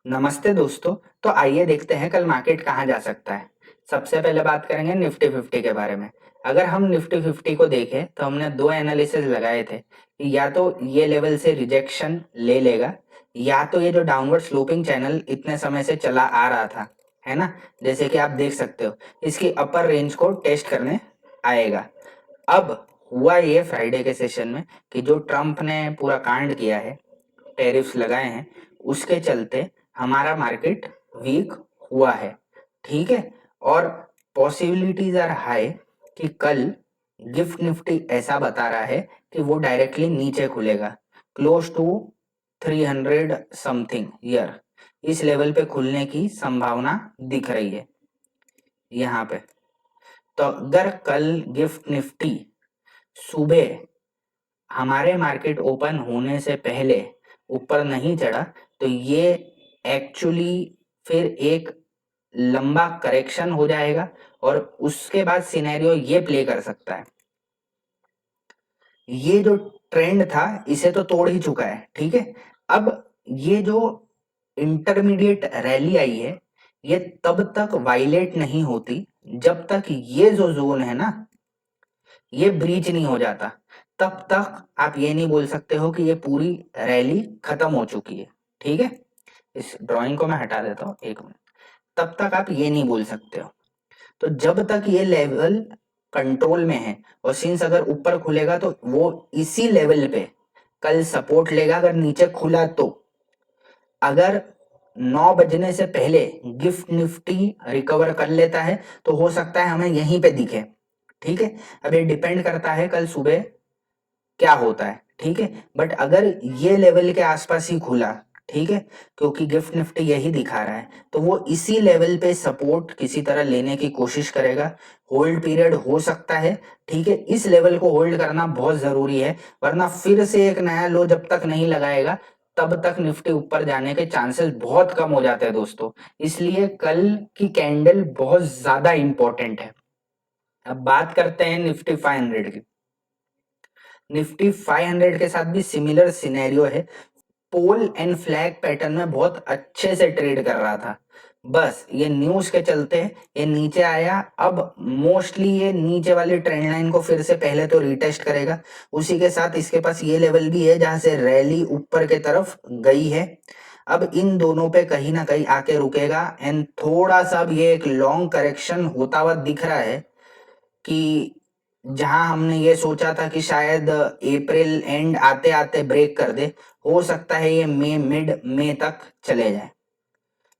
नमस्ते दोस्तों। तो आइए देखते हैं कल मार्केट कहाँ जा सकता है। सबसे पहले बात करेंगे निफ्टी 50 के बारे में। अगर हम निफ्टी 50 को देखें तो हमने दो एनालिसिस लगाए थे कि या तो ये लेवल से रिजेक्शन ले लेगा या तो ये जो डाउनवर्ड स्लोपिंग चैनल इतने समय से चला आ रहा था, है ना, जैसे कि आप देख सकते हो, इसकी अपर रेंज को टेस्ट करने आएगा। अब हुआ ये फ्राइडे के सेशन में कि जो ट्रम्प ने पूरा कांड किया है, टैरिफ्स लगाए हैं, उसके चलते हमारा मार्केट वीक हुआ है। ठीक है। और पॉसिबिलिटीज आर हाई कि कल गिफ्ट निफ्टी ऐसा बता रहा है कि वो डायरेक्टली नीचे खुलेगा, क्लोज टू 300 समथिंग ईयर। इस लेवल पे खुलने की संभावना दिख रही है यहाँ पे। तो अगर कल गिफ्ट निफ्टी सुबह हमारे मार्केट ओपन होने से पहले ऊपर नहीं चढ़ा तो ये एक्चुअली फिर एक लंबा करेक्शन हो जाएगा और उसके बाद सिनेरियो ये प्ले कर सकता है। ये जो ट्रेंड था इसे तो तोड़ ही चुका है, ठीक है। अब ये जो इंटरमीडिएट रैली आई है ये तब तक वायलेट नहीं होती जब तक ये जो जोन है ना ये ब्रीच नहीं हो जाता। तब तक आप ये नहीं बोल सकते हो कि ये पूरी रैली खत्म हो चुकी है। ठीक है। इस ड्राइंग को मैं हटा देता हूँ, एक मिनट। तब तक आप ये नहीं बोल सकते हो। तो जब तक ये लेवल कंट्रोल में है और सिंस अगर ऊपर खुलेगा तो वो इसी लेवल पे कल सपोर्ट लेगा। अगर नीचे खुला तो अगर 9 बजने से पहले गिफ्ट निफ्टी रिकवर कर लेता है तो हो सकता है हमें यहीं पे दिखे। ठीक है। अब ये डिपेंड करता है कल सुबह क्या होता है। ठीक है। बट अगर ये लेवल के आसपास ही खुला, ठीक है, क्योंकि गिफ्ट निफ्टी यही दिखा रहा है, तो वो इसी लेवल पे सपोर्ट किसी तरह लेने की कोशिश करेगा। होल्ड पीरियड हो सकता है। ठीक है। इस लेवल को होल्ड करना बहुत जरूरी है, वरना फिर से एक नया लो जब तक नहीं लगाएगा तब तक निफ्टी ऊपर जाने के चांसेस बहुत कम हो जाते हैं दोस्तों। इसलिए कल की कैंडल बहुत ज्यादा इंपॉर्टेंट है। अब बात करते हैं निफ्टी 500 की। निफ्टी 500 के साथ भी सिमिलर सिनेरियो है। पोल एंड फ्लैग पैटर्न में बहुत अच्छे से ट्रेड कर रहा था। बस ये न्यूज के चलते ये नीचे आया। अब मोस्टली ये नीचे वाली ट्रेंड लाइन को फिर से पहले तो रिटेस्ट करेगा। उसी के साथ इसके पास ये लेवल भी है जहां से रैली ऊपर के तरफ गई है। अब इन दोनों पे कहीं ना कहीं आके रुकेगा एंड थोड़ा सा अब ये एक लॉन्ग करेक्शन होता हुआ दिख रहा है कि जहां हमने ये सोचा था कि शायद अप्रैल एंड आते आते ब्रेक कर दे, हो सकता है ये मिड मई तक चले जाए।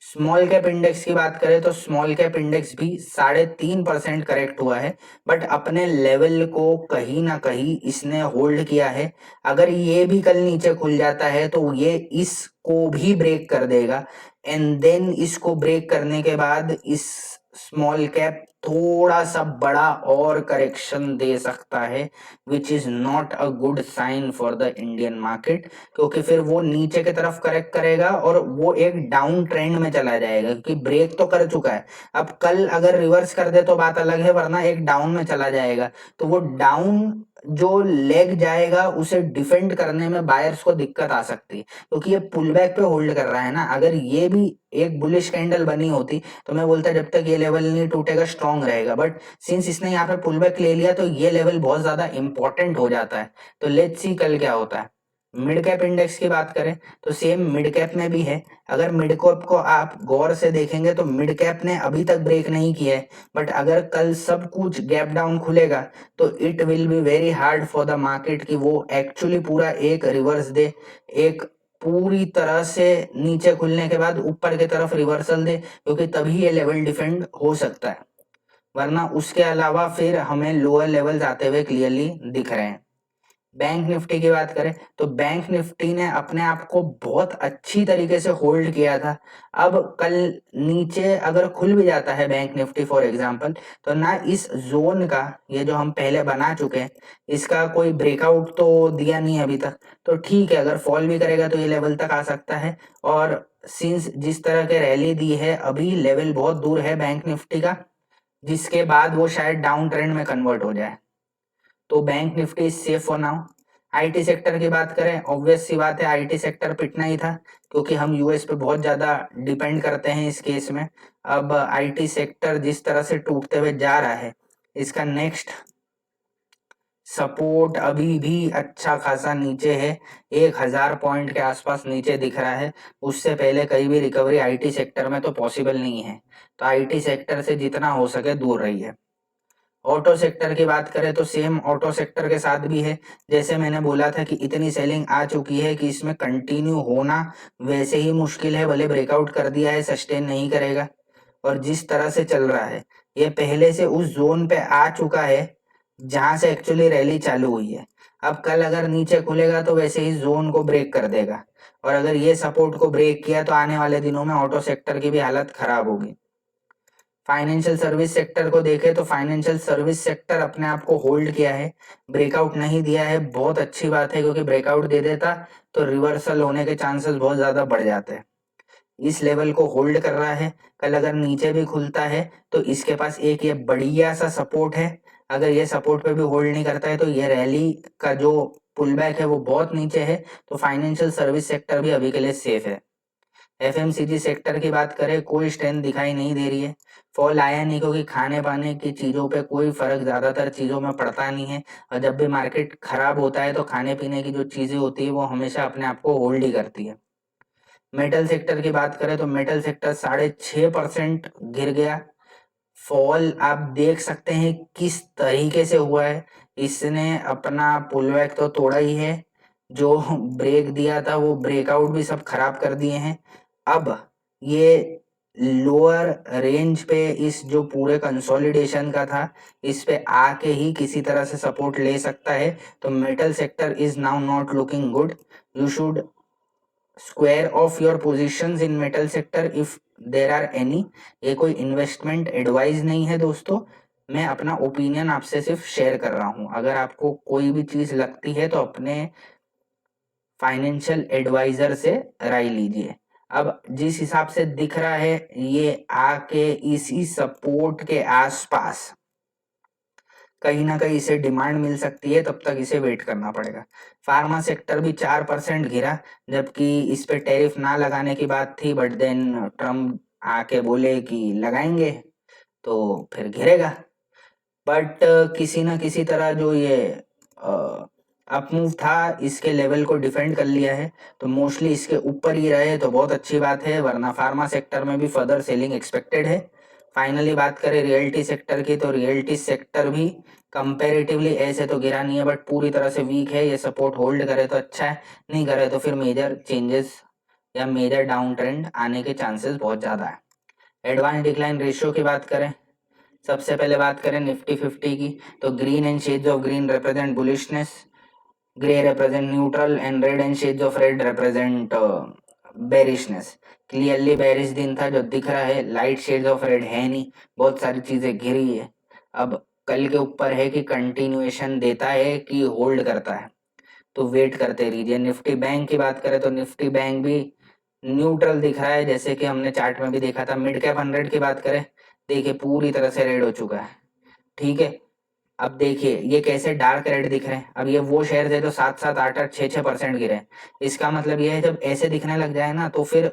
स्मॉल कैप इंडेक्स की बात करें तो स्मॉल कैप इंडेक्स भी 3.5% करेक्ट हुआ है, बट अपने लेवल को कहीं ना कहीं इसने होल्ड किया है। अगर ये भी कल नीचे खुल जाता है तो ये इसको भी ब्रेक कर देगा एंड देन इसको ब्रेक करने के बाद इस स्मॉल कैप थोड़ा सा बड़ा और करेक्शन दे सकता है, which is not a good sign for the Indian market. क्योंकि फिर वो नीचे की तरफ करेक्ट करेगा और वो एक डाउन ट्रेंड में चला जाएगा, क्योंकि ब्रेक तो कर चुका है। अब कल अगर रिवर्स कर दे तो बात अलग है, वरना एक डाउन में चला जाएगा। तो वो डाउन जो लेग जाएगा उसे डिफेंड करने में बायर्स को दिक्कत आ सकती है, क्योंकि ये पुल बैक पे होल्ड कर रहा है ना। अगर ये भी एक बुलिश कैंडल बनी होती तो मैं बोलता जब तक ये लेवल नहीं टूटेगा स्ट्रांग रहेगा, बट सिंस इसने यहाँ पे पुल बैक ले लिया तो ये लेवल बहुत ज्यादा इंपॉर्टेंट हो जाता है। तो लेट्स सी कल क्या होता है। मिड कैप इंडेक्स की बात करें तो सेम मिड कैप में भी है। अगर मिड कैप को आप गौर से देखेंगे तो मिड कैप ने अभी तक ब्रेक नहीं किया है, बट अगर कल सब कुछ गैप डाउन खुलेगा तो it will be very hard for the market कि वो एक्चुअली पूरा एक रिवर्स दे, एक पूरी तरह से नीचे खुलने के बाद ऊपर की तरफ रिवर्सल दे, क्योंकि तभी ये लेवल डिफेंड हो सकता है। वरना उसके अलावा फिर हमें लोअर लेवल आते हुए क्लियरली दिख रहे हैं। बैंक निफ्टी की बात करें तो बैंक निफ्टी ने अपने आप को बहुत अच्छी तरीके से होल्ड किया था। अब कल नीचे अगर खुल भी जाता है बैंक निफ्टी फॉर एग्जांपल, तो ना इस जोन का, ये जो हम पहले बना चुके हैं, इसका कोई ब्रेकआउट तो दिया नहीं अभी तक। तो ठीक है, अगर फॉल भी करेगा तो ये लेवल तक आ सकता है। और सिंस जिस तरह के रैली दी है अभी लेवल बहुत दूर है बैंक निफ्टी का, जिसके बाद वो शायद डाउन ट्रेंड में कन्वर्ट हो जाए। तो bank Nifty is safe for now. IT sector की बात करें, ऑब्वियस सी बात है आईटी सेक्टर पिटना ही था, क्योंकि हम यूएस पे बहुत ज्यादा डिपेंड करते हैं इस केस में। अब आईटी सेक्टर जिस तरह से टूटते हुए जा रहा है, इसका नेक्स्ट सपोर्ट अभी भी अच्छा खासा नीचे है, 1000 पॉइंट के आसपास नीचे दिख रहा है। उससे पहले कहीं भी रिकवरी आईटी सेक्टर में तो पॉसिबल नहीं है, तो आईटी सेक्टर से जितना हो सके दूर रहिए। ऑटो सेक्टर की बात करें तो सेम ऑटो सेक्टर के साथ भी है, जैसे मैंने बोला था कि इतनी सेलिंग आ चुकी है कि इसमें कंटिन्यू होना वैसे ही मुश्किल है, भले ब्रेकआउट कर दिया है सस्टेन नहीं करेगा। और जिस तरह से चल रहा है, ये पहले से उस जोन पे आ चुका है जहां से एक्चुअली रैली चालू हुई है। अब कल अगर नीचे खुलेगा तो वैसे ही जोन को ब्रेक कर देगा, और अगर ये सपोर्ट को ब्रेक किया तो आने वाले दिनों में ऑटो सेक्टर की भी हालत खराब होगी। फाइनेंशियल सर्विस सेक्टर को देखें तो फाइनेंशियल सर्विस सेक्टर अपने आप को होल्ड किया है, ब्रेकआउट नहीं दिया है, बहुत अच्छी बात है, क्योंकि ब्रेकआउट दे देता तो रिवर्सल होने के चांसेस बहुत ज्यादा बढ़ जाते हैं। इस लेवल को होल्ड कर रहा है, कल अगर नीचे भी खुलता है तो इसके पास एक ये बढ़िया सा सपोर्ट है। अगर ये सपोर्ट पे भी होल्ड नहीं करता है तो ये रैली का जो पुल बैक है वो बहुत नीचे है, तो फाइनेंशियल सर्विस सेक्टर भी अभी के लिए सेफ है। एफएमसीजी सेक्टर की बात करें, कोई स्ट्रेंथ दिखाई नहीं दे रही है, फॉल आया नहीं, क्योंकि खाने पाने की चीजों पे कोई फर्क ज्यादातर चीजों में पड़ता नहीं है, और जब भी मार्केट खराब होता है तो खाने पीने की जो चीजें होती है वो हमेशा अपने आप को होल्ड ही करती है। मेटल सेक्टर की बात करें तो मेटल सेक्टर 6.5% गिर गया। फॉल आप देख सकते हैं किस तरीके से हुआ है, इसने अपना पुलबैक तो तोड़ा ही है, जो ब्रेक दिया था वो ब्रेकआउट भी सब खराब कर दिए हैं। अब ये लोअर रेंज पे इस जो पूरे कंसोलिडेशन का था, इस पे आके ही किसी तरह से सपोर्ट ले सकता है, तो metal sector is now not looking good. You should square off your positions in metal sector if there are any. ये कोई इन्वेस्टमेंट एडवाइस नहीं है दोस्तों, मैं अपना ओपिनियन आपसे सिर्फ शेयर कर रहा हूं। अगर आपको कोई भी चीज लगती है तो अपने फाइनेंशियल एडवाइजर से राय लीजिए। अब जिस हिसाब से दिख रहा है, ये आके इसी सपोर्ट के आसपास कहीं ना कहीं इसे डिमांड मिल सकती है, तब तक इसे वेट करना पड़ेगा। फार्मा सेक्टर भी 4% गिरा, जबकि इस पे टैरिफ ना लगाने की बात थी, बट देन ट्रम्प आके बोले कि लगाएंगे, तो फिर गिरेगा। बट किसी ना किसी तरह जो ये अपमूव था, इसके लेवल को डिफेंड कर लिया है, तो मोस्टली इसके ऊपर ही रहे तो बहुत अच्छी बात है, वरना फार्मा सेक्टर में भी फर्दर सेलिंग एक्सपेक्टेड है। फाइनली बात करें रियल्टी सेक्टर की, तो रियल्टी सेक्टर भी कंपैरेटिवली ऐसे तो गिरा नहीं है, बट पूरी तरह से वीक है। ये सपोर्ट होल्ड करे तो अच्छा है, नहीं करे तो फिर मेजर चेंजेस या मेजर डाउन ट्रेंड आने के चांसेस बहुत ज्यादा है। एडवांस डिक्लाइन रेशियो की बात करें, सबसे पहले बात करें निफ्टी 50 की, तो green and shades of green represent bullishness, grey represent neutral, and red and shades of red represent bearishness. Clearly bearish दिन था जो दिख रहा है, लाइट शेड्स ऑफ रेड है नहीं, बहुत सारी चीजें गिरी है। अब कल के ऊपर है कि कंटिन्यूएशन देता है कि होल्ड करता है, तो वेट करते रहिए। निफ्टी बैंक की बात करें तो निफ्टी बैंक भी न्यूट्रल दिख रहा है, जैसे कि हमने चार्ट में भी देखा था। मिड कैप 100 की बात करें, देखिए पूरी तरह से रेड हो चुका है, ठीक है। अब देखिए ये कैसे डार्क रेड दिख रहे हैं, अब ये वो शेयर थे तो 7-7, 8-8, 6-6% गिरे हैं। इसका मतलब ये है जब ऐसे दिखने लग जाए ना, तो फिर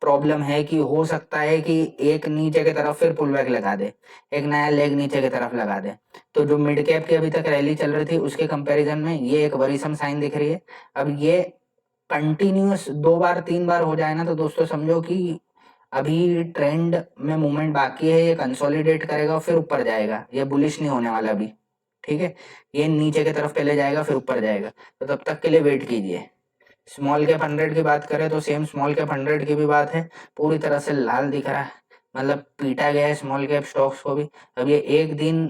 प्रॉब्लम है कि हो सकता है कि एक नीचे की तरफ फिर पुल बैक लगा दे, एक नया लेग नीचे की तरफ लगा दे। तो जो मिड कैप की अभी तक रैली चल रही थी उसके कंपैरिजन में ये एक वरीसम साइन दिख रही है। अब ये कंटिन्यूअस 2 बार 3 बार हो जाए ना, तो दोस्तों समझो कि अभी ट्रेंड में मूवमेंट बाकी है, ये कंसोलिडेट करेगा और फिर ऊपर जाएगा, ये बुलिश नहीं होने वाला अभी, ठीक है। ये नीचे की तरफ पहले जाएगा फिर ऊपर जाएगा, तो तब तक के लिए वेट कीजिए। स्मॉल कैप 100 की बात करें तो सेम स्मॉल कैप 100 की भी बात है, पूरी तरह से लाल दिख रहा है, मतलब पीटा गया है स्मॉल कैप स्टॉक्स को भी। अब ये एक दिन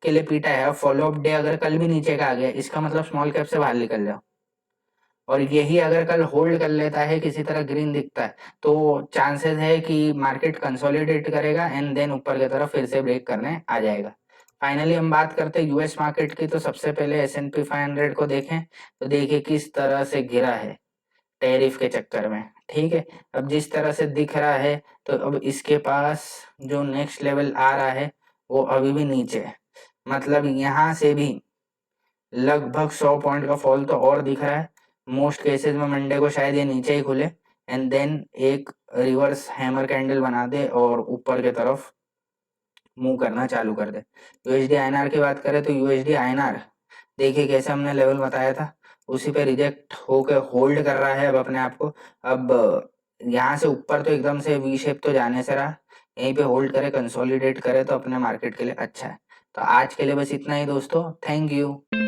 के लिए पीटा है, फॉलो अप डे अगर कल भी नीचे का आ गया, इसका मतलब स्मॉल कैप से बाहर निकल जाओ। और यही अगर कल होल्ड कर लेता है, किसी तरह ग्रीन दिखता है, तो चांसेस है कि मार्केट कंसोलिडेट करेगा एंड देन ऊपर की तरफ फिर से ब्रेक करने आ जाएगा। फाइनली हम बात करते हैं यूएस मार्केट की, तो सबसे पहले S&P 500 को देखें, तो देखिए किस तरह से गिरा है टैरिफ के चक्कर में, ठीक है। अब जिस तरह से दिख रहा है, तो अब इसके पास जो नेक्स्ट लेवल आ रहा है वो अभी भी नीचे है, मतलब यहाँ से भी लगभग 100 पॉइंट का फॉल तो और दिख रहा है। मोस्ट केसेस में मंडे को शायद ये नीचे ही खुले एंड देन एक रिवर्स हैमर कैंडल बना दे और ऊपर की तरफ मूव करना चालू कर दे। यूएसडी आईएनआर की बात करें तो यूएसडी आईएनआर देखिए कैसे हमने लेवल बताया था उसी पे रिजेक्ट होकर होल्ड कर रहा है अब अपने आप को। अब यहाँ से ऊपर तो एकदम से वी शेप तो जाने से रहा, यहीं पे होल्ड करे कंसोलिडेट करे तो अपने मार्केट के लिए अच्छा है। तो आज के लिए बस इतना ही दोस्तों, थैंक यू।